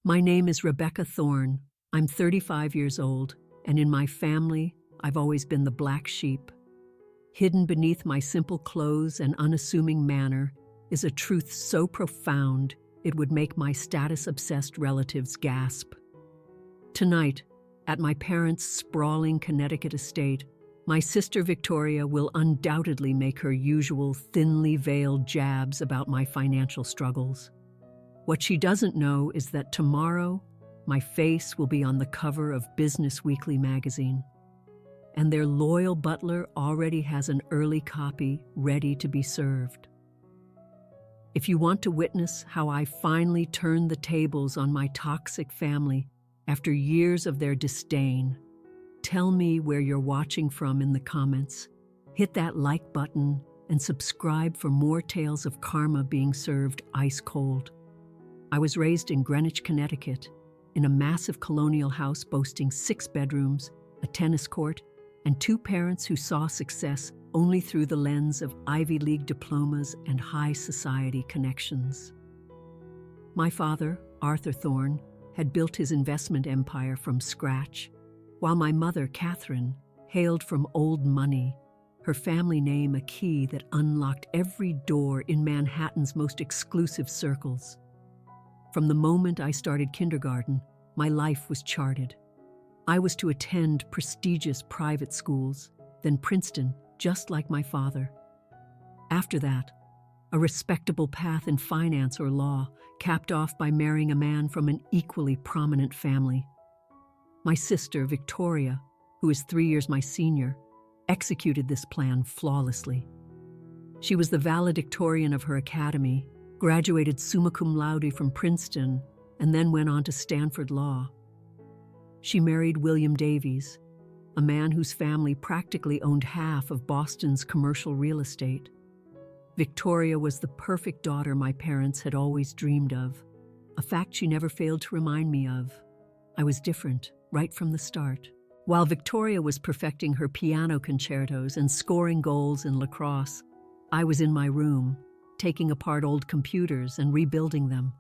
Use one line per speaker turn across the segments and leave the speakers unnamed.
My name is Rebecca Thorne. I'm 35 years old, and in my family, I've always been the black sheep. Hidden beneath my simple clothes and unassuming manner is a truth so profound it would make my status-obsessed relatives gasp. Tonight, at my parents' sprawling Connecticut estate, my sister Victoria will undoubtedly make her usual thinly veiled jabs about my financial struggles. What she doesn't know is that tomorrow, my face will be on the cover of Business Weekly magazine, and their loyal butler already has an early copy ready to be served. If you want to witness how I finally turned the tables on my toxic family after years of their disdain, tell me where you're watching from in the comments. Hit that like button and subscribe for more tales of karma being served ice cold. I was raised in Greenwich, Connecticut, in a massive colonial house boasting 6 bedrooms, a tennis court, and 2 parents who saw success only through the lens of Ivy League diplomas and high society connections. My father, Arthur Thorne, had built his investment empire from scratch, while my mother, Catherine, hailed from old money, her family name a key that unlocked every door in Manhattan's most exclusive circles. From the moment I started kindergarten, my life was charted. I was to attend prestigious private schools, then Princeton, just like my father. After that, a respectable path in finance or law, capped off by marrying a man from an equally prominent family. My sister, Victoria, who is 3 years my senior, executed this plan flawlessly. She was the valedictorian of her academy, graduated summa cum laude from Princeton, and then went on to Stanford Law. She married William Davies, a man whose family practically owned half of Boston's commercial real estate. Victoria was the perfect daughter my parents had always dreamed of, a fact she never failed to remind me of. I was different, right from the start. While Victoria was perfecting her piano concertos and scoring goals in lacrosse, I was in my room, taking apart old computers and rebuilding them,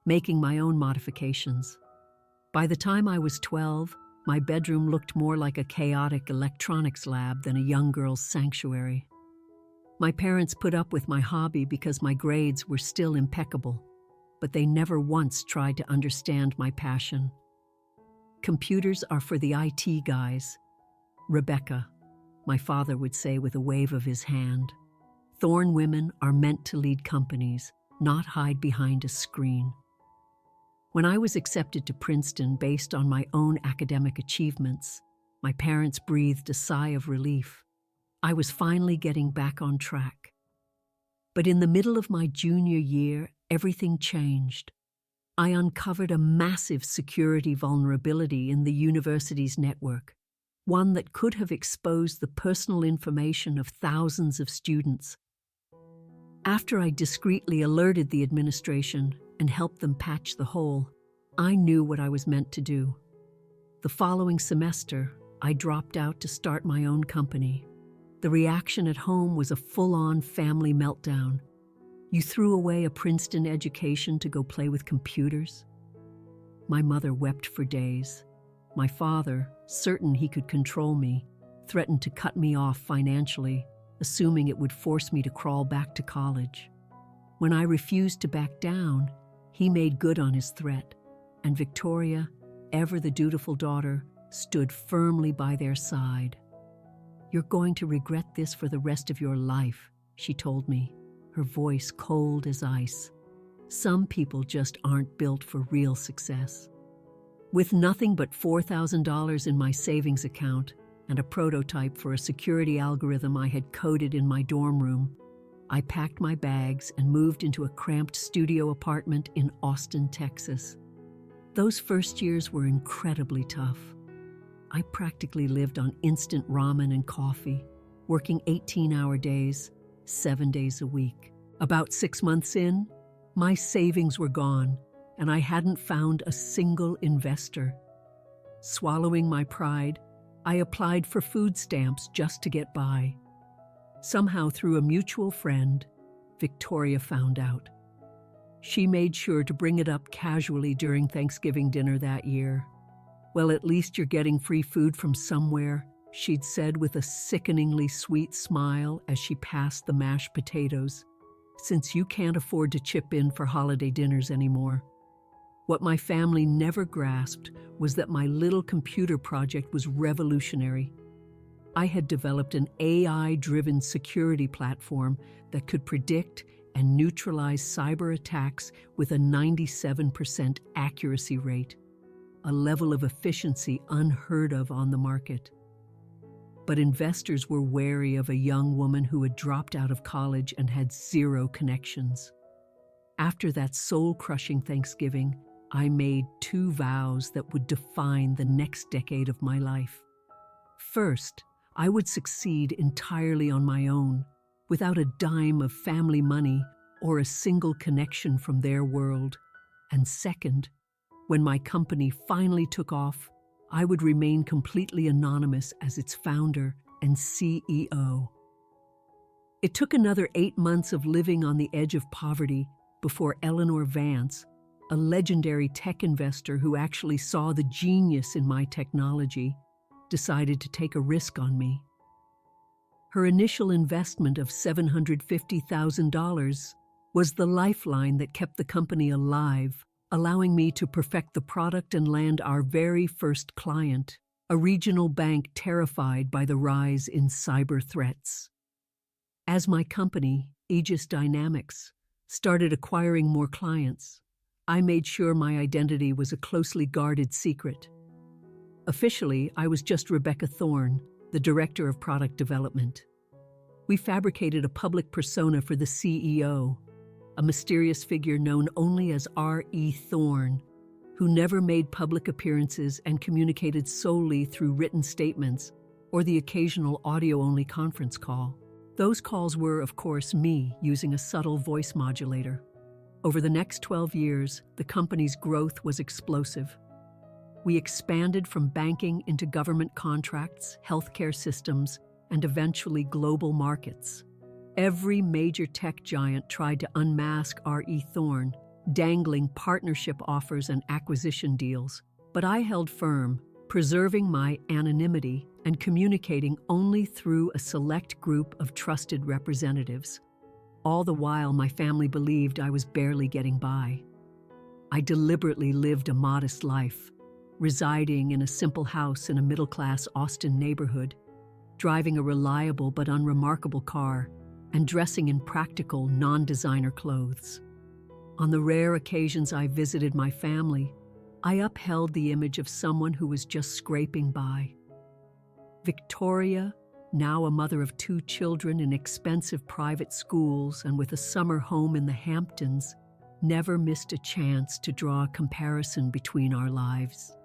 making my own modifications. By the time I was 12, my bedroom looked more like a chaotic electronics lab than a young girl's sanctuary. My parents put up with my hobby because my grades were still impeccable, but they never once tried to understand my passion. Computers are for the IT guys, Rebecca, my father would say with a wave of his hand. Thorne women are meant to lead companies, not hide behind a screen. When I was accepted to Princeton based on my own academic achievements, my parents breathed a sigh of relief. I was finally getting back on track. But in the middle of my junior year, everything changed. I uncovered a massive security vulnerability in the university's network, one that could have exposed the personal information of thousands of students. After I discreetly alerted the administration and helped them patch the hole, I knew what I was meant to do. The following semester, I dropped out to start my own company. The reaction at home was a full-on family meltdown. You threw away a Princeton education to go play with computers? My mother wept for days. My father, certain he could control me, threatened to cut me off financially, assuming it would force me to crawl back to college. When I refused to back down, he made good on his threat, and Victoria, ever the dutiful daughter, stood firmly by their side. "You're going to regret this for the rest of your life," she told me, her voice cold as ice. Some people just aren't built for real success. With nothing but $4,000 in my savings account and a prototype for a security algorithm I had coded in my dorm room, I packed my bags and moved into a cramped studio apartment in Austin, Texas. Those first years were incredibly tough. I practically lived on instant ramen and coffee, working 18-hour days, 7 days a week. About 6 months in, my savings were gone, and I hadn't found a single investor. Swallowing my pride, I applied for food stamps just to get by. Somehow, through a mutual friend, Victoria found out. She made sure to bring it up casually during Thanksgiving dinner that year. "Well, at least you're getting free food from somewhere," she'd said with a sickeningly sweet smile as she passed the mashed potatoes, "since you can't afford to chip in for holiday dinners anymore." What my family never grasped was that my little computer project was revolutionary. I had developed an AI-driven security platform that could predict and neutralize cyber attacks with a 97% accuracy rate, a level of efficiency unheard of on the market. But investors were wary of a young woman who had dropped out of college and had zero connections. After that soul-crushing Thanksgiving, I made 2 vows that would define the next decade of my life. First, I would succeed entirely on my own, without a dime of family money or a single connection from their world. And second, when my company finally took off, I would remain completely anonymous as its founder and CEO. It took another 8 months of living on the edge of poverty before Eleanor Vance, a legendary tech investor who actually saw the genius in my technology, decided to take a risk on me. Her initial investment of $750,000 was the lifeline that kept the company alive, allowing me to perfect the product and land our very first client, a regional bank terrified by the rise in cyber threats. As my company, Aegis Dynamics, started acquiring more clients, I made sure my identity was a closely guarded secret. Officially, I was just Rebecca Thorne, the Director of Product Development. We fabricated a public persona for the CEO, a mysterious figure known only as R.E. Thorne, who never made public appearances and communicated solely through written statements or the occasional audio-only conference call. Those calls were, of course, me using a subtle voice modulator. Over the next 12 years, the company's growth was explosive. We expanded from banking into government contracts, healthcare systems, and eventually global markets. Every major tech giant tried to unmask R.E. Thorne, dangling partnership offers and acquisition deals, but I held firm, preserving my anonymity and communicating only through a select group of trusted representatives. All the while, my family believed I was barely getting by. I deliberately lived a modest life, residing in a simple house in a middle-class Austin neighborhood, driving a reliable but unremarkable car, and dressing in practical, non-designer clothes. On the rare occasions I visited my family, I upheld the image of someone who was just scraping by. Victoria, now a mother of 2 children in expensive private schools and with a summer home in the Hamptons, never missed a chance to draw a comparison between our lives.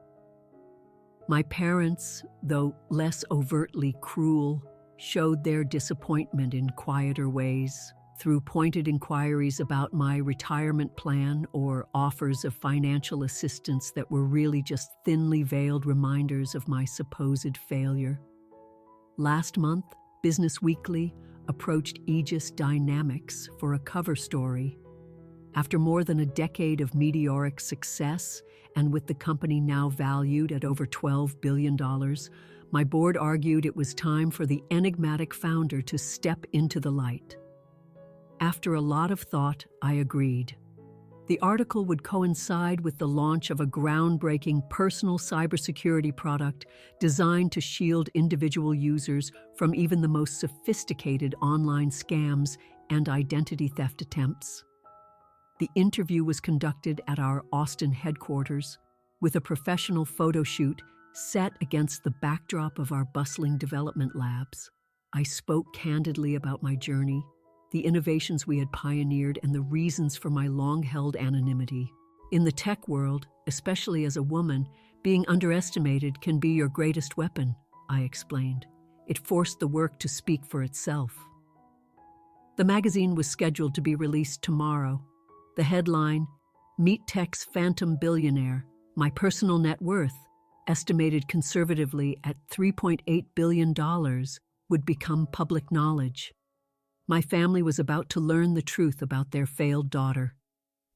My parents, though less overtly cruel, showed their disappointment in quieter ways, through pointed inquiries about my retirement plan or offers of financial assistance that were really just thinly veiled reminders of my supposed failure. Last month, Business Weekly approached Aegis Dynamics for a cover story. After more than a decade of meteoric success, and with the company now valued at over $12 billion, my board argued it was time for the enigmatic founder to step into the light. After a lot of thought, I agreed. The article would coincide with the launch of a groundbreaking personal cybersecurity product designed to shield individual users from even the most sophisticated online scams and identity theft attempts. The interview was conducted at our Austin headquarters, with a professional photo shoot set against the backdrop of our bustling development labs. I spoke candidly about my journey, the innovations we had pioneered, and the reasons for my long-held anonymity. In the tech world, especially as a woman, being underestimated can be your greatest weapon, I explained. It forced the work to speak for itself. The magazine was scheduled to be released tomorrow. The headline, "Meet Tech's Phantom Billionaire, My Personal Net Worth, estimated conservatively at $3.8 billion, would become public knowledge." My family was about to learn the truth about their failed daughter.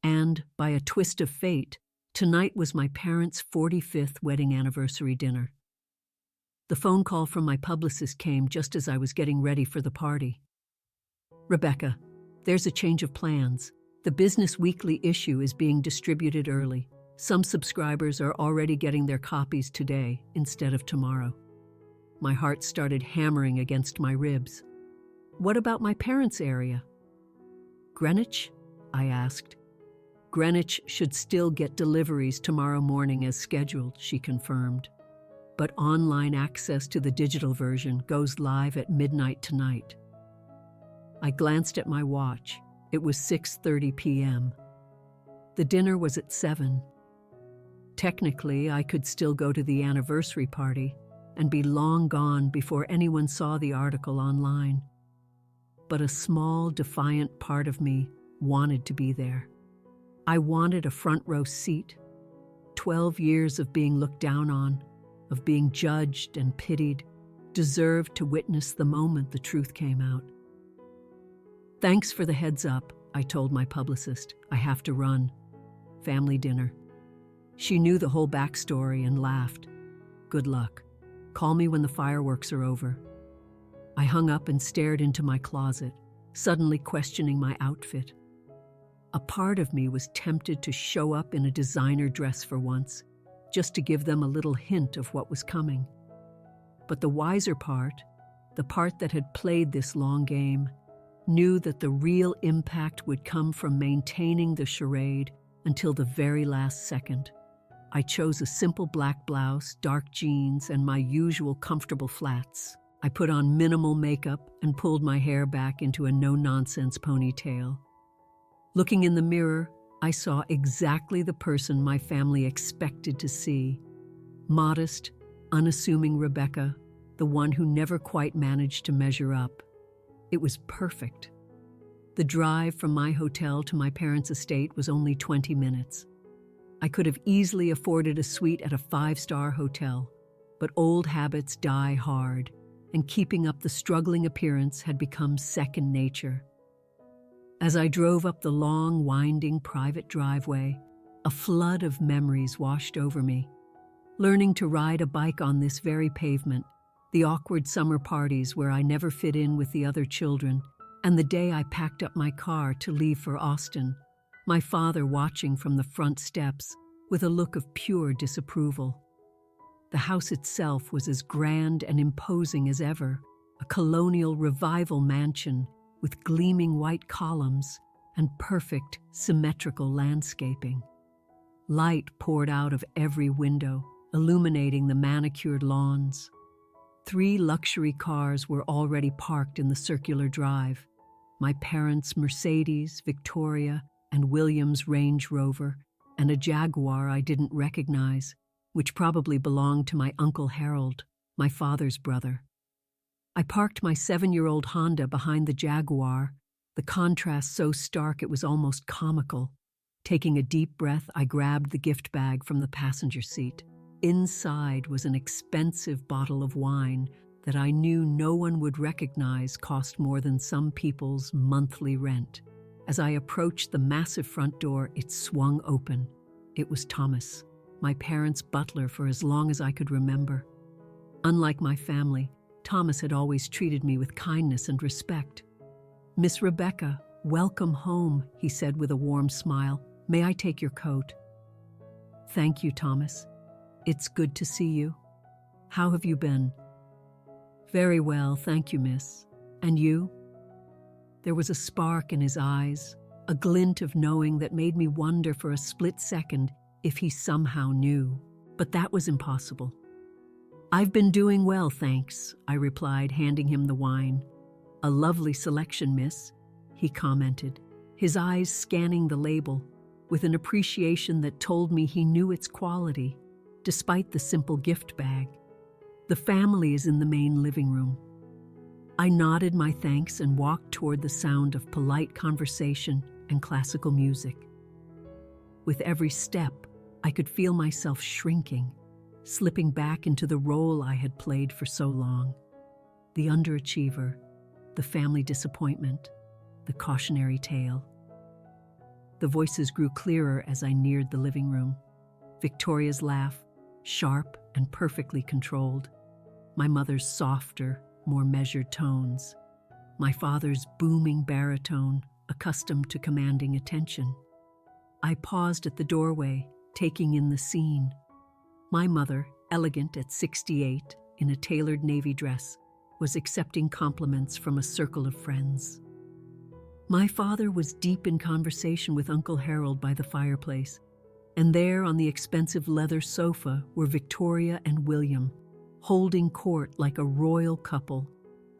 And, by a twist of fate, tonight was my parents' 45th wedding anniversary dinner. The phone call from my publicist came just as I was getting ready for the party. "Rebecca, there's a change of plans. The Business Weekly issue is being distributed early. Some subscribers are already getting their copies today instead of tomorrow." My heart started hammering against my ribs. "What about my parents' area?" "Greenwich?" I asked. "Greenwich should still get deliveries tomorrow morning as scheduled," she confirmed. "But online access to the digital version goes live at midnight tonight." I glanced at my watch. It was 6:30 p.m. The dinner was at 7. Technically, I could still go to the anniversary party and be long gone before anyone saw the article online. But a small, defiant part of me wanted to be there. I wanted a front row seat. 12 years of being looked down on, of being judged and pitied, deserved to witness the moment the truth came out. "Thanks for the heads up," I told my publicist. "I have to run. Family dinner." She knew the whole backstory and laughed. "Good luck. Call me when the fireworks are over." I hung up and stared into my closet, suddenly questioning my outfit. A part of me was tempted to show up in a designer dress for once, just to give them a little hint of what was coming. But the wiser part, the part that had played this long game, knew that the real impact would come from maintaining the charade until the very last second. I chose a simple black blouse, dark jeans, and my usual comfortable flats. I put on minimal makeup and pulled my hair back into a no-nonsense ponytail. Looking in the mirror, I saw exactly the person my family expected to see. Modest, unassuming Rebecca, the one who never quite managed to measure up. It was perfect. The drive from my hotel to my parents' estate was only 20 minutes. I could have easily afforded a suite at a 5-star hotel, but old habits die hard, and keeping up the struggling appearance had become second nature. As I drove up the long, winding private driveway, a flood of memories washed over me. Learning to ride a bike on this very pavement, the awkward summer parties where I never fit in with the other children, and the day I packed up my car to leave for Austin, my father watching from the front steps with a look of pure disapproval. The house itself was as grand and imposing as ever, a colonial revival mansion with gleaming white columns and perfect, symmetrical landscaping. Light poured out of every window, illuminating the manicured lawns. 3 luxury cars were already parked in the circular drive. My parents' Mercedes, Victoria, and Williams Range Rover, and a Jaguar I didn't recognize, which probably belonged to my Uncle Harold, my father's brother. I parked my 7-year-old Honda behind the Jaguar, the contrast so stark it was almost comical. Taking a deep breath, I grabbed the gift bag from the passenger seat. Inside was an expensive bottle of wine that I knew no one would recognize cost more than some people's monthly rent. As I approached the massive front door, it swung open. It was Thomas, my parents' butler for as long as I could remember. Unlike my family, Thomas had always treated me with kindness and respect. "Miss Rebecca, welcome home," he said with a warm smile. "May I take your coat?" "Thank you, Thomas. It's good to see you. How have you been?" "Very well, thank you, miss. And you?" There was a spark in his eyes, a glint of knowing that made me wonder for a split second if he somehow knew. But that was impossible. "I've been doing well, thanks," I replied, handing him the wine. "A lovely selection, miss," he commented, his eyes scanning the label, with an appreciation that told me he knew its quality, despite the simple gift bag. "The family is in the main living room." I nodded my thanks and walked toward the sound of polite conversation and classical music. With every step, I could feel myself shrinking, slipping back into the role I had played for so long. The underachiever, the family disappointment, the cautionary tale. The voices grew clearer as I neared the living room. Victoria's laugh, sharp and perfectly controlled. My mother's softer, more measured tones. My father's booming baritone, accustomed to commanding attention. I paused at the doorway, taking in the scene. My mother, elegant at 68, in a tailored navy dress, was accepting compliments from a circle of friends. My father was deep in conversation with Uncle Harold by the fireplace, and there on the expensive leather sofa were Victoria and William, holding court like a royal couple,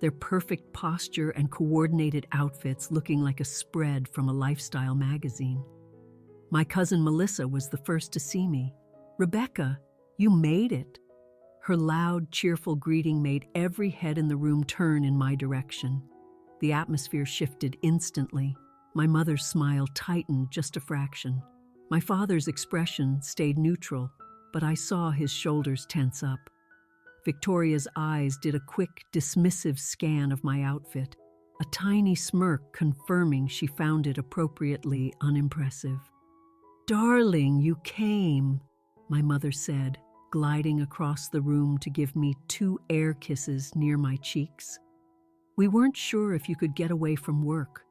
their perfect posture and coordinated outfits looking like a spread from a lifestyle magazine. My cousin Melissa was the first to see me. "Rebecca, you made it." Her loud, cheerful greeting made every head in the room turn in my direction. The atmosphere shifted instantly. My mother's smile tightened just a fraction. My father's expression stayed neutral, but I saw his shoulders tense up. Victoria's eyes did a quick, dismissive scan of my outfit, a tiny smirk confirming she found it appropriately unimpressive. "Darling, you came," my mother said, gliding across the room to give me 2 air kisses near my cheeks. "We weren't sure if you could get away from work."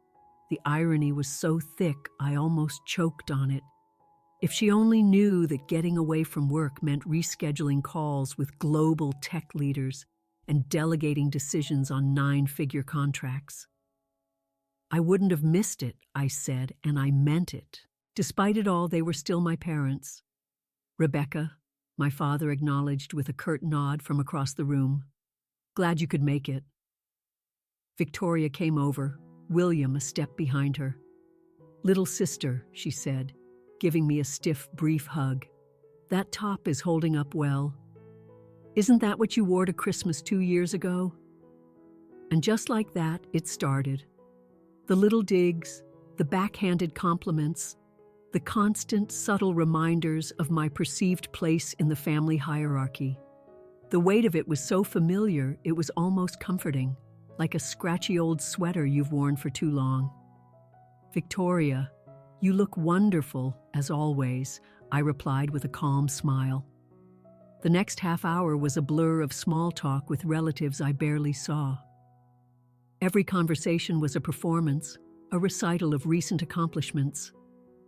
The irony was so thick I almost choked on it. If she only knew that getting away from work meant rescheduling calls with global tech leaders and delegating decisions on 9-figure contracts. "I wouldn't have missed it," I said, and I meant it. Despite it all, they were still my parents. "Rebecca," my father acknowledged with a curt nod from across the room. "Glad you could make it." Victoria came over, William a step behind her. "Little sister," she said, giving me a stiff, brief hug. "That top is holding up well. Isn't that what you wore to Christmas 2 years ago?" And just like that, it started. The little digs, the backhanded compliments, the constant, subtle reminders of my perceived place in the family hierarchy. The weight of it was so familiar, it was almost comforting, like a scratchy old sweater you've worn for too long. "Victoria, you look wonderful, as always," I replied with a calm smile. The next half hour was a blur of small talk with relatives I barely saw. Every conversation was a performance, a recital of recent accomplishments.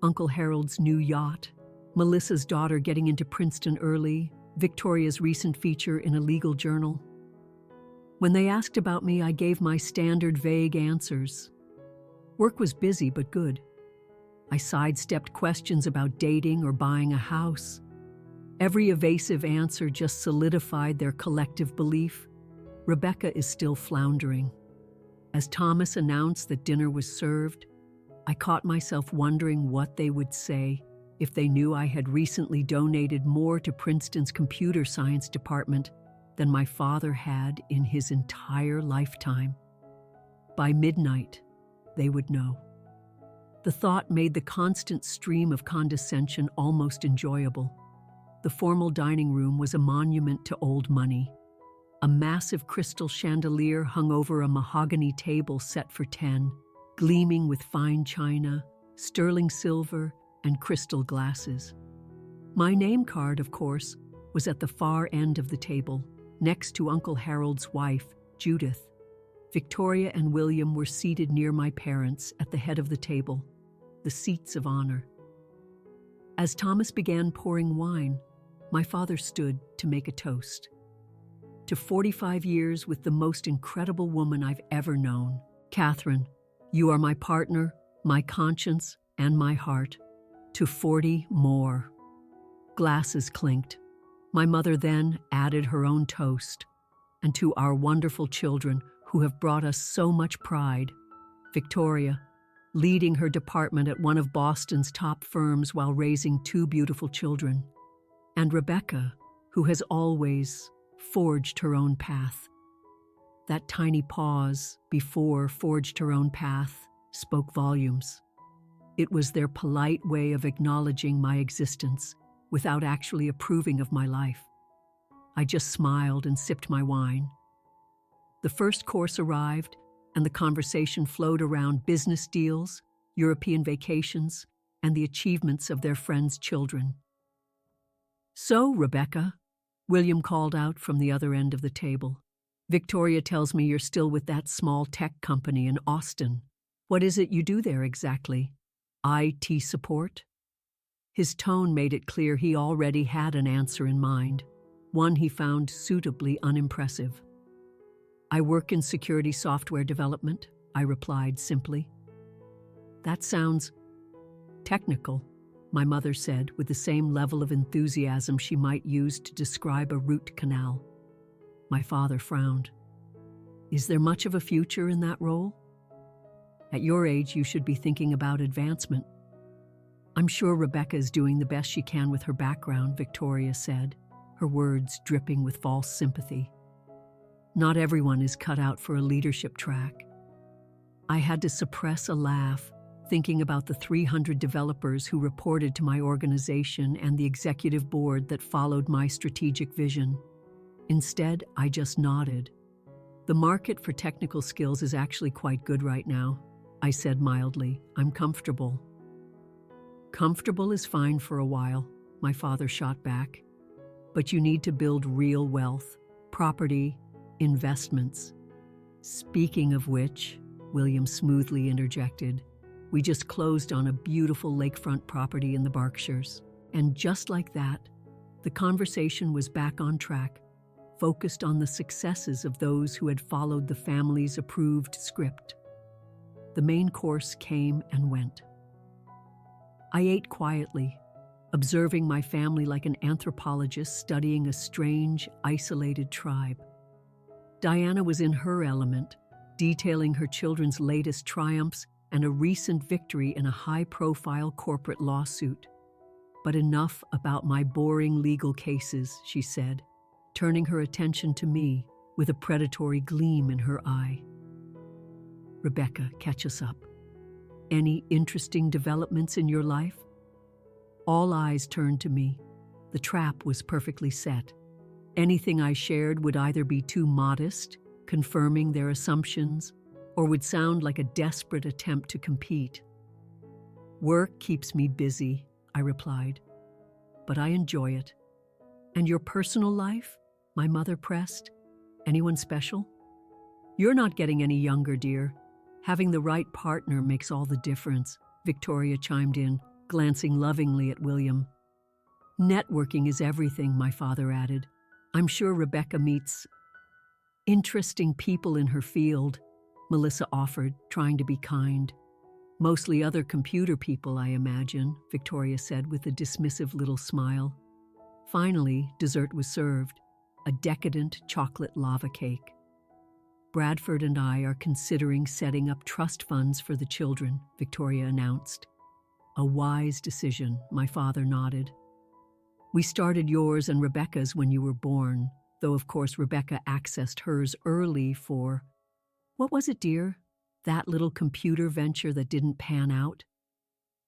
Uncle Harold's new yacht, Melissa's daughter getting into Princeton early, Victoria's recent feature in a legal journal. When they asked about me, I gave my standard vague answers. Work was busy but good. I sidestepped questions about dating or buying a house. Every evasive answer just solidified their collective belief. Rebecca is still floundering. As Thomas announced that dinner was served, I caught myself wondering what they would say if they knew I had recently donated more to Princeton's computer science department than my father had in his entire lifetime. By midnight, they would know. The thought made the constant stream of condescension almost enjoyable. The formal dining room was a monument to old money. A massive crystal chandelier hung over a mahogany table set for 10, gleaming with fine china, sterling silver, and crystal glasses. My name card, of course, was at the far end of the table, next to Uncle Harold's wife, Judith. Victoria and William were seated near my parents at the head of the table, the seats of honor. As Thomas began pouring wine, my father stood to make a toast. To 45 years with the most incredible woman I've ever known. "Catherine, you are my partner, my conscience, and my heart. To 40 more." Glasses clinked. My mother then added her own toast. "And to our wonderful children who have brought us so much pride. Victoria, leading her department at one of Boston's top firms while raising 2 beautiful children. And Rebecca, who has always forged her own path." That tiny pause before "forged her own path" spoke volumes. It was their polite way of acknowledging my existence without actually approving of my life. I just smiled and sipped my wine. The first course arrived, and the conversation flowed around business deals, European vacations, and the achievements of their friends' children. "So, Rebecca," William called out from the other end of the table, "Victoria tells me you're still with that small tech company in Austin. What is it you do there exactly? IT support?" His tone made it clear he already had an answer in mind, one he found suitably unimpressive. "I work in security software development," I replied simply. "That sounds technical," my mother said with the same level of enthusiasm she might use to describe a root canal. My father frowned. "Is there much of a future in that role? At your age, you should be thinking about advancement." "I'm sure Rebecca is doing the best she can with her background," Victoria said, her words dripping with false sympathy. "Not everyone is cut out for a leadership track." I had to suppress a laugh, thinking about the 300 developers who reported to my organization and the executive board that followed my strategic vision. Instead, I just nodded. "The market for technical skills is actually quite good right now," I said mildly. "I'm comfortable." "Comfortable is fine for a while," my father shot back. "But you need to build real wealth, property, investments." "Speaking of which," William smoothly interjected, "we just closed on a beautiful lakefront property in the Berkshires." And just like that, the conversation was back on track, focused on the successes of those who had followed the family's approved script. The main course came and went. I ate quietly, observing my family like an anthropologist studying a strange, isolated tribe. Diana was in her element, detailing her children's latest triumphs and a recent victory in a high-profile corporate lawsuit. "But enough about my boring legal cases," she said, turning her attention to me with a predatory gleam in her eye. "Rebecca, catch us up. Any interesting developments in your life?" All eyes turned to me. The trap was perfectly set. Anything I shared would either be too modest, confirming their assumptions, or would sound like a desperate attempt to compete. "Work keeps me busy," I replied, "but I enjoy it." "And your personal life?" my mother pressed. "Anyone special?" "You're not getting any younger, dear. Having the right partner makes all the difference," Victoria chimed in, glancing lovingly at William. "Networking is everything," my father added. "I'm sure Rebecca meets interesting people in her field," Melissa offered, trying to be kind. "Mostly other computer people, I imagine," Victoria said with a dismissive little smile. Finally, dessert was served, a decadent chocolate lava cake. "Bradford and I are considering setting up trust funds for the children," Victoria announced. "A wise decision," my father nodded. "We started yours and Rebecca's when you were born, though of course Rebecca accessed hers early for— what was it, dear? That little computer venture that didn't pan out?"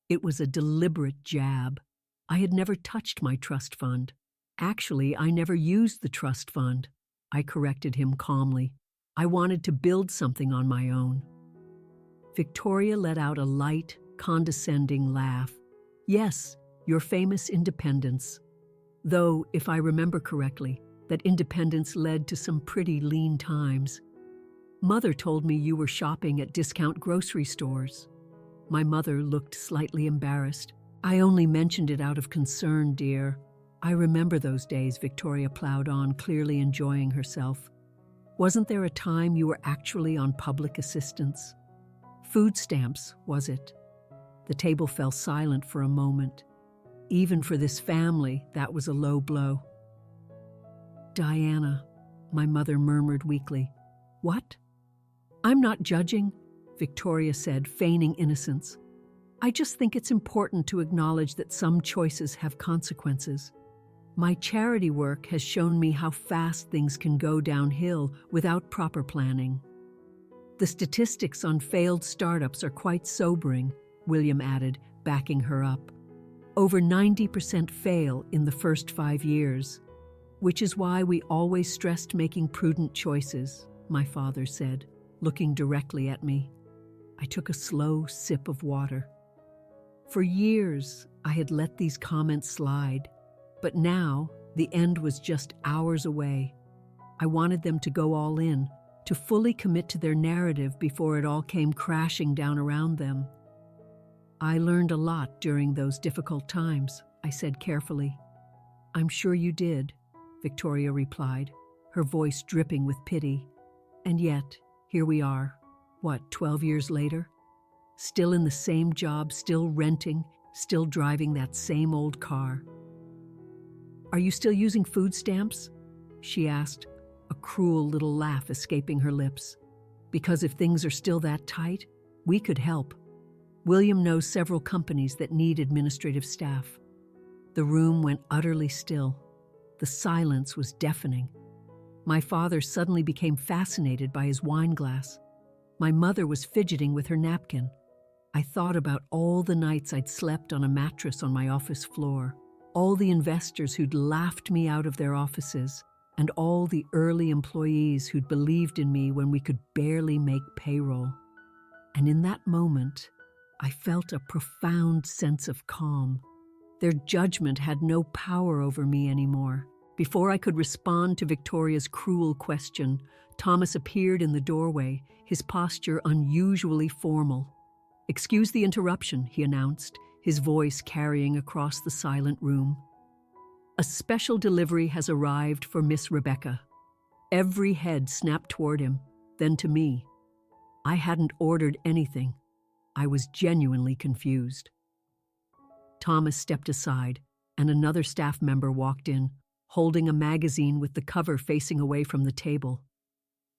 It was a deliberate jab. I had never touched my trust fund. Actually, I never used the trust fund. I corrected him calmly. I wanted to build something on my own. Victoria let out a light, condescending laugh. "Yes, your famous independence. Though, if I remember correctly, that independence led to some pretty lean times. Mother told me you were shopping at discount grocery stores." My mother looked slightly embarrassed. "I only mentioned it out of concern, dear." "I remember those days," Victoria plowed on, clearly enjoying herself. "Wasn't there a time you were actually on public assistance? Food stamps, was it?" The table fell silent for a moment. Even for this family, that was a low blow. "Diana," my mother murmured weakly. "What?" "I'm not judging," Victoria said, feigning innocence. "I just think it's important to acknowledge that some choices have consequences. My charity work has shown me how fast things can go downhill without proper planning." "The statistics on failed startups are quite sobering," William added, backing her up. "Over 90% fail in the first 5 years, which is why we always stressed making prudent choices," my father said, looking directly at me. I took a slow sip of water. For years, I had let these comments slide, but now the end was just hours away. I wanted them to go all in, to fully commit to their narrative before it all came crashing down around them. I learned a lot during those difficult times, I said carefully. I'm sure you did, Victoria replied, her voice dripping with pity. And yet, here we are, 12 years later? Still in the same job, still renting, still driving that same old car. Are you still using food stamps? She asked, a cruel little laugh escaping her lips. Because if things are still that tight, we could help. William knows several companies that need administrative staff. The room went utterly still. The silence was deafening. My father suddenly became fascinated by his wine glass. My mother was fidgeting with her napkin. I thought about all the nights I'd slept on a mattress on my office floor, all the investors who'd laughed me out of their offices, and all the early employees who'd believed in me when we could barely make payroll. And in that moment, I felt a profound sense of calm. Their judgment had no power over me anymore. Before I could respond to Victoria's cruel question, Thomas appeared in the doorway, his posture unusually formal. "Excuse the interruption," he announced, his voice carrying across the silent room. "A special delivery has arrived for Miss Rebecca." Every head snapped toward him, then to me. I hadn't ordered anything. I was genuinely confused. Thomas stepped aside, and another staff member walked in, holding a magazine with the cover facing away from the table.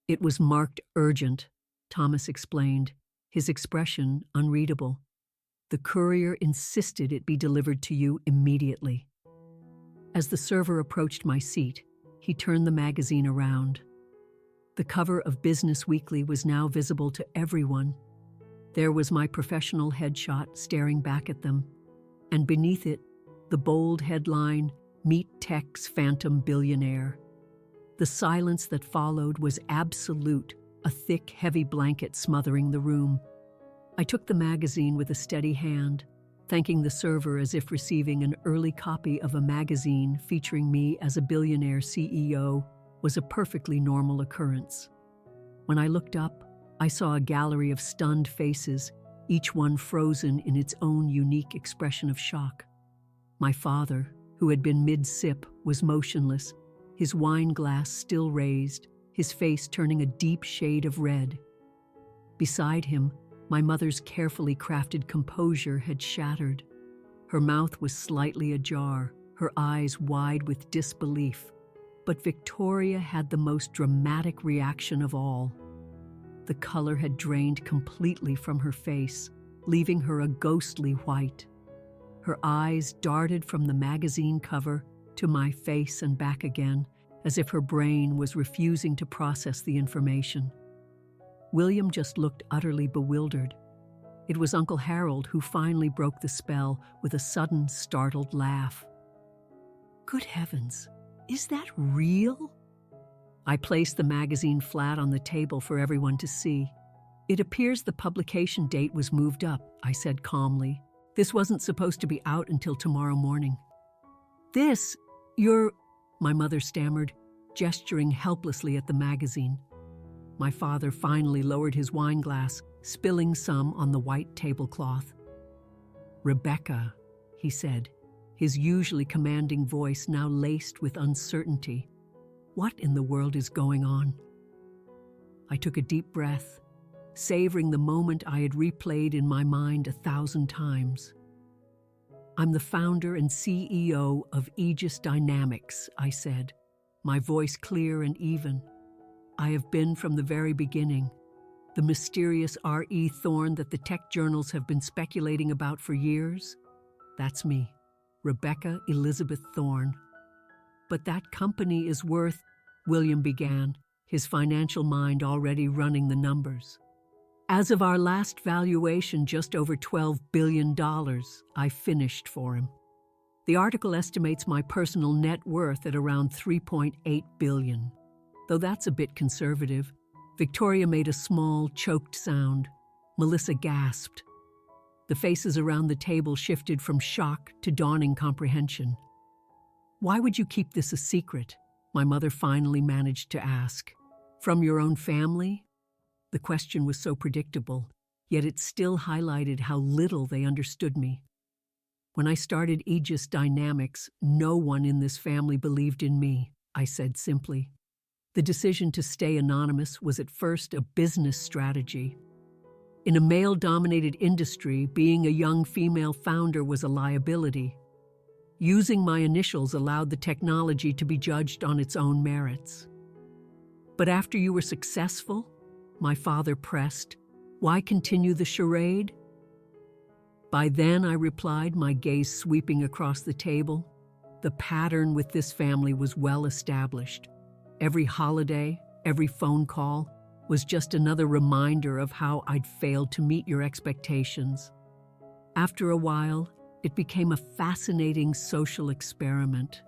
"It was marked urgent," Thomas explained, his expression unreadable. "The courier insisted it be delivered to you immediately." As the server approached my seat, he turned the magazine around. The cover of Business Weekly was now visible to everyone. There was my professional headshot staring back at them, and beneath it, the bold headline, "Meet Tech's Phantom Billionaire." The silence that followed was absolute, a thick, heavy blanket smothering the room. I took the magazine with a steady hand, thanking the server as if receiving an early copy of a magazine featuring me as a billionaire CEO was a perfectly normal occurrence. When I looked up, I saw a gallery of stunned faces, each one frozen in its own unique expression of shock. My father, who had been mid-sip, was motionless, his wine glass still raised, his face turning a deep shade of red. Beside him, my mother's carefully crafted composure had shattered. Her mouth was slightly ajar, her eyes wide with disbelief. But Victoria had the most dramatic reaction of all. The color had drained completely from her face, leaving her a ghostly white. Her eyes darted from the magazine cover to my face and back again, as if her brain was refusing to process the information. William just looked utterly bewildered. It was Uncle Harold who finally broke the spell with a sudden, startled laugh. "Good heavens, is that real?" I placed the magazine flat on the table for everyone to see. "It appears the publication date was moved up," I said calmly. "This wasn't supposed to be out until tomorrow morning." You're," my mother stammered, gesturing helplessly at the magazine. My father finally lowered his wine glass, spilling some on the white tablecloth. "Rebecca," he said, his usually commanding voice now laced with uncertainty. "What in the world is going on?" I took a deep breath, savoring the moment I had replayed in my mind 1,000 times. "I'm the founder and CEO of Aegis Dynamics," I said, my voice clear and even. "I have been from the very beginning, the mysterious R.E. Thorne that the tech journals have been speculating about for years. That's me, Rebecca Elizabeth Thorne." "But that company is worth," William began, his financial mind already running the numbers. "As of our last valuation, just over $12 billion, I finished for him. The article estimates my personal net worth at around $3.8 billion. Though that's a bit conservative." Victoria made a small, choked sound. Melissa gasped. The faces around the table shifted from shock to dawning comprehension. "Why would you keep this a secret?" my mother finally managed to ask. "From your own family?" The question was so predictable, yet it still highlighted how little they understood me. "When I started Aegis Dynamics, no one in this family believed in me," I said simply. The decision to stay anonymous was at first a business strategy. In a male-dominated industry, being a young female founder was a liability. Using my initials allowed the technology to be judged on its own merits. "But after you were successful," my father pressed, "why continue the charade?" "By then," I replied, my gaze sweeping across the table, "the pattern with this family was well established. Every holiday, every phone call was just another reminder of how I'd failed to meet your expectations. After a while, it became a fascinating social experiment.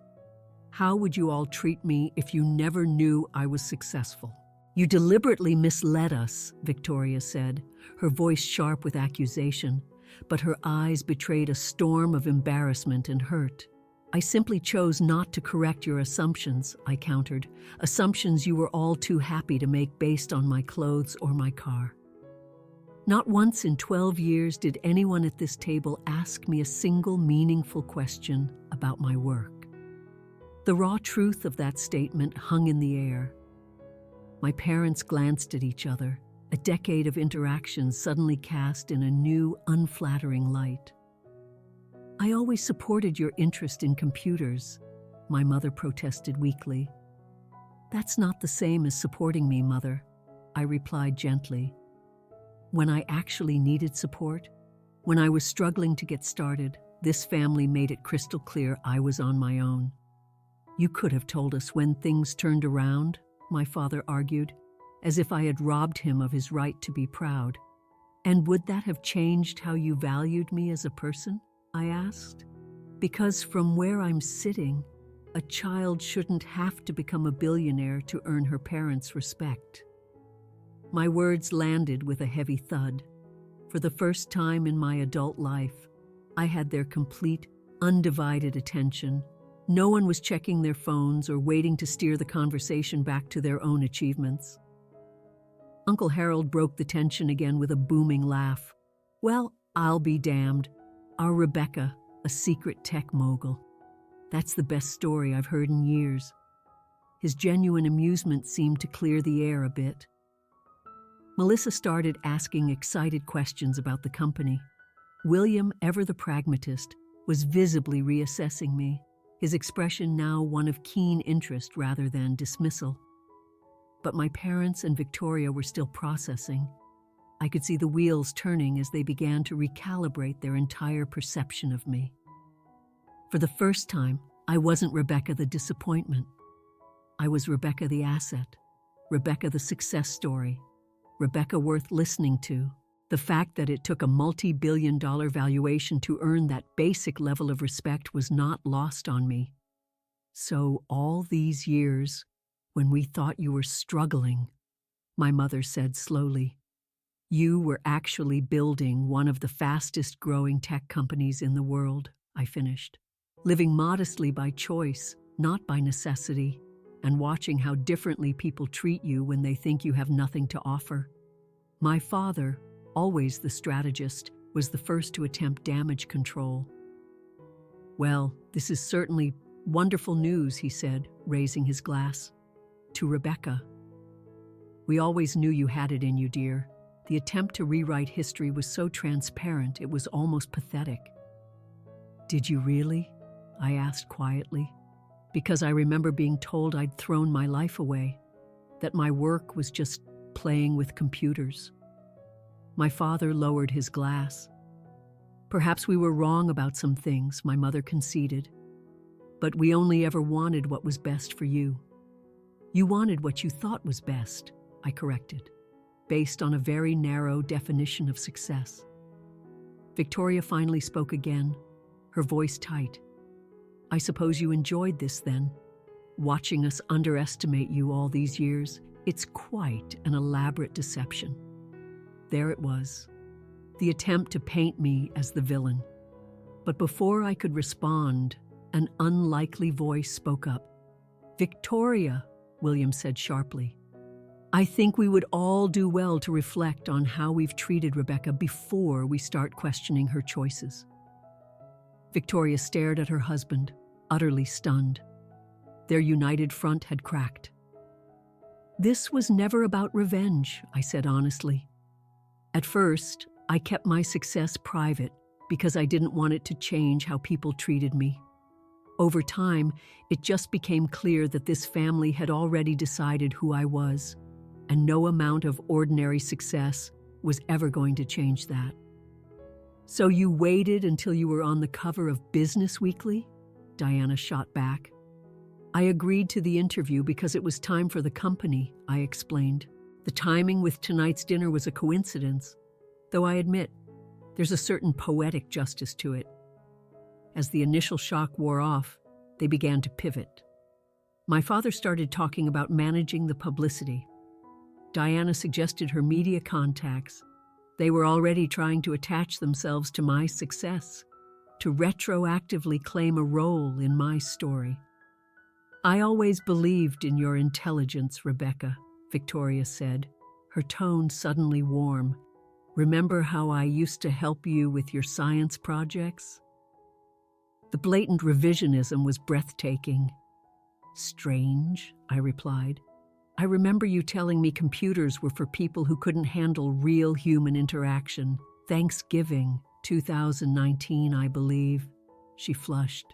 How would you all treat me if you never knew I was successful?" "You deliberately misled us," Victoria said, her voice sharp with accusation, but her eyes betrayed a storm of embarrassment and hurt. "I simply chose not to correct your assumptions," I countered, "assumptions you were all too happy to make based on my clothes or my car." Not once in 12 years did anyone at this table ask me a single meaningful question about my work. The raw truth of that statement hung in the air. My parents glanced at each other, a decade of interactions suddenly cast in a new, unflattering light. "I always supported your interest in computers," my mother protested weakly. "That's not the same as supporting me, Mother," I replied gently. When I actually needed support, when I was struggling to get started, this family made it crystal clear I was on my own. "You could have told us when things turned around," my father argued, as if I had robbed him of his right to be proud. "And would that have changed how you valued me as a person?" I asked. "Because from where I'm sitting, a child shouldn't have to become a billionaire to earn her parents' respect." My words landed with a heavy thud. For the first time in my adult life, I had their complete, undivided attention. No one was checking their phones or waiting to steer the conversation back to their own achievements. Uncle Harold broke the tension again with a booming laugh. "Well, I'll be damned. Our Rebecca, a secret tech mogul. That's the best story I've heard in years." His genuine amusement seemed to clear the air a bit. Melissa started asking excited questions about the company. William, ever the pragmatist, was visibly reassessing me, his expression now one of keen interest rather than dismissal. But my parents and Victoria were still processing. I could see the wheels turning as they began to recalibrate their entire perception of me. For the first time, I wasn't Rebecca the disappointment. I was Rebecca the asset, Rebecca the success story, Rebecca worth listening to. The fact that it took a multi-billion-dollar valuation to earn that basic level of respect was not lost on me. "So all these years, when we thought you were struggling," my mother said slowly, "you were actually building one of the fastest-growing tech companies in the world," I finished. "Living modestly by choice, not by necessity, and watching how differently people treat you when they think you have nothing to offer." My father, always the strategist, was the first to attempt damage control. "Well, this is certainly wonderful news," he said, raising his glass. "To Rebecca. We always knew you had it in you, dear." The attempt to rewrite history was so transparent it was almost pathetic. "Did you really?" I asked quietly, because I remember being told I'd thrown my life away, that my work was just playing with computers. My father lowered his glass. "Perhaps we were wrong about some things," my mother conceded. "But we only ever wanted what was best for you." "You wanted what you thought was best," I corrected, based on a very narrow definition of success. Victoria finally spoke again, her voice tight. "I suppose you enjoyed this then? Watching us underestimate you all these years, it's quite an elaborate deception." There it was. the attempt to paint me as the villain. But before I could respond, an unlikely voice spoke up. "Victoria," William said sharply, "I think we would all do well to reflect on how we've treated Rebecca before we start questioning her choices." Victoria stared at her husband, utterly stunned. Their united front had cracked. "This was never about revenge," I said honestly. "At first, I kept my success private because I didn't want it to change how people treated me. Over time, it just became clear that this family had already decided who I was, and no amount of ordinary success was ever going to change that." "So you waited until you were on the cover of Business Weekly?" Diana shot back. "I agreed to the interview because it was time for the company," I explained. "The timing with tonight's dinner was a coincidence, though I admit there's a certain poetic justice to it." As the initial shock wore off, they began to pivot. My father started talking about managing the publicity. Diana suggested her media contacts. They were already trying to attach themselves to my success, to retroactively claim a role in my story. "I always believed in your intelligence, Rebecca," Victoria said, her tone suddenly warm. "Remember how I used to help you with your science projects?" The blatant revisionism was breathtaking. "Strange," I replied. "I remember you telling me computers were for people who couldn't handle real human interaction. Thanksgiving, 2019, I believe." She flushed.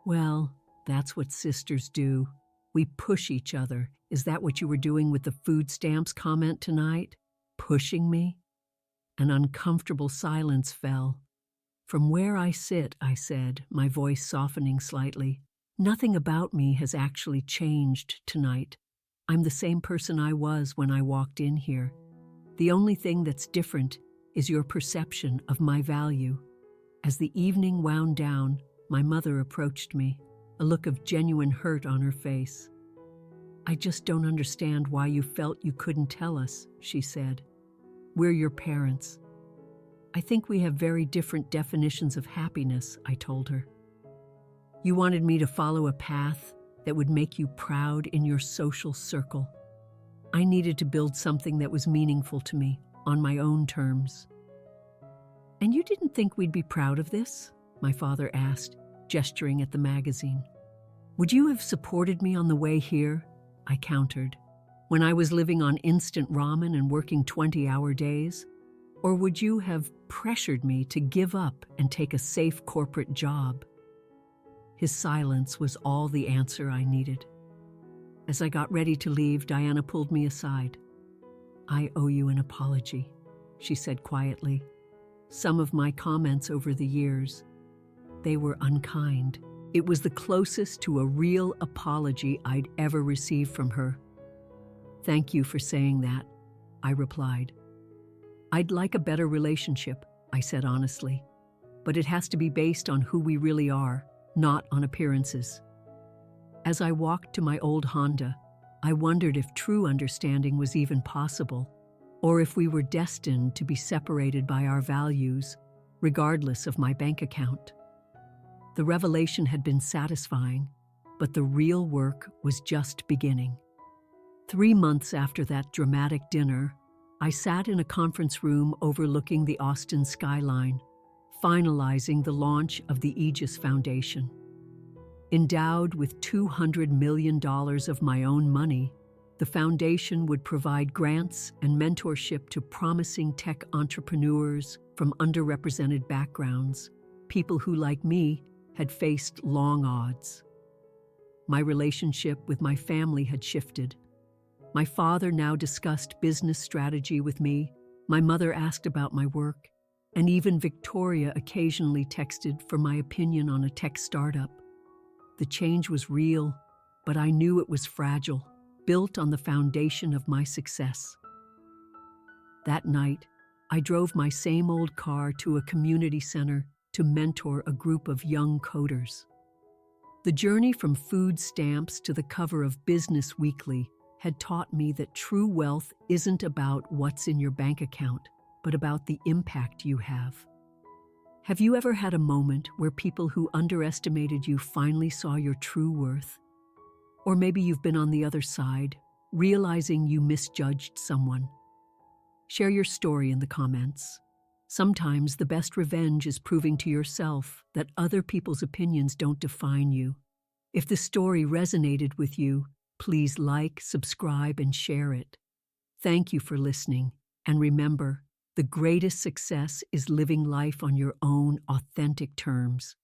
"Well, that's what sisters do. We push each other. Is that what you were doing with the food stamps comment tonight? Pushing me?" An uncomfortable silence fell. "From where I sit," I said, my voice softening slightly, "nothing about me has actually changed tonight. I'm the same person I was when I walked in here. The only thing that's different is your perception of my value." As the evening wound down, my mother approached me, a look of genuine hurt on her face. "I just don't understand why you felt you couldn't tell us," she said. "We're your parents." "I think we have very different definitions of happiness," I told her. "You wanted me to follow a path that would make you proud in your social circle. I needed to build something that was meaningful to me, on my own terms." "And you didn't think we'd be proud of this?" my father asked, gesturing at the magazine. "Would you have supported me on the way here?" I countered. "When I was living on instant ramen and working 20-hour days? Or would you have pressured me to give up and take a safe corporate job?" His silence was all the answer I needed. As I got ready to leave, Diana pulled me aside. "I owe you an apology," she said quietly. "Some of my comments over the years, they were unkind." It was the closest to a real apology I'd ever received from her. "Thank you for saying that," I replied. "I'd like a better relationship," I said honestly, "but it has to be based on who we really are, not on appearances." As I walked to my old Honda, I wondered if true understanding was even possible, or if we were destined to be separated by our values, regardless of my bank account. The revelation had been satisfying, but the real work was just beginning. 3 months after that dramatic dinner, I sat in a conference room overlooking the Austin skyline, finalizing the launch of the Aegis Foundation. Endowed with $200 million of my own money, the foundation would provide grants and mentorship to promising tech entrepreneurs from underrepresented backgrounds, people who, like me, had faced long odds. My relationship with my family had shifted. My father now discussed business strategy with me, my mother asked about my work, and even Victoria occasionally texted for my opinion on a tech startup. The change was real, but I knew it was fragile, built on the foundation of my success. That night, I drove my same old car to a community center to mentor a group of young coders. The journey from food stamps to the cover of Business Weekly had taught me that true wealth isn't about what's in your bank account, but about the impact you have. Have you ever had a moment where people who underestimated you finally saw your true worth? Or maybe you've been on the other side, realizing you misjudged someone. Share your story in the comments. Sometimes the best revenge is proving to yourself that other people's opinions don't define you. If the story resonated with you, please like, subscribe, and share it. Thank you for listening, and remember, the greatest success is living life on your own authentic terms.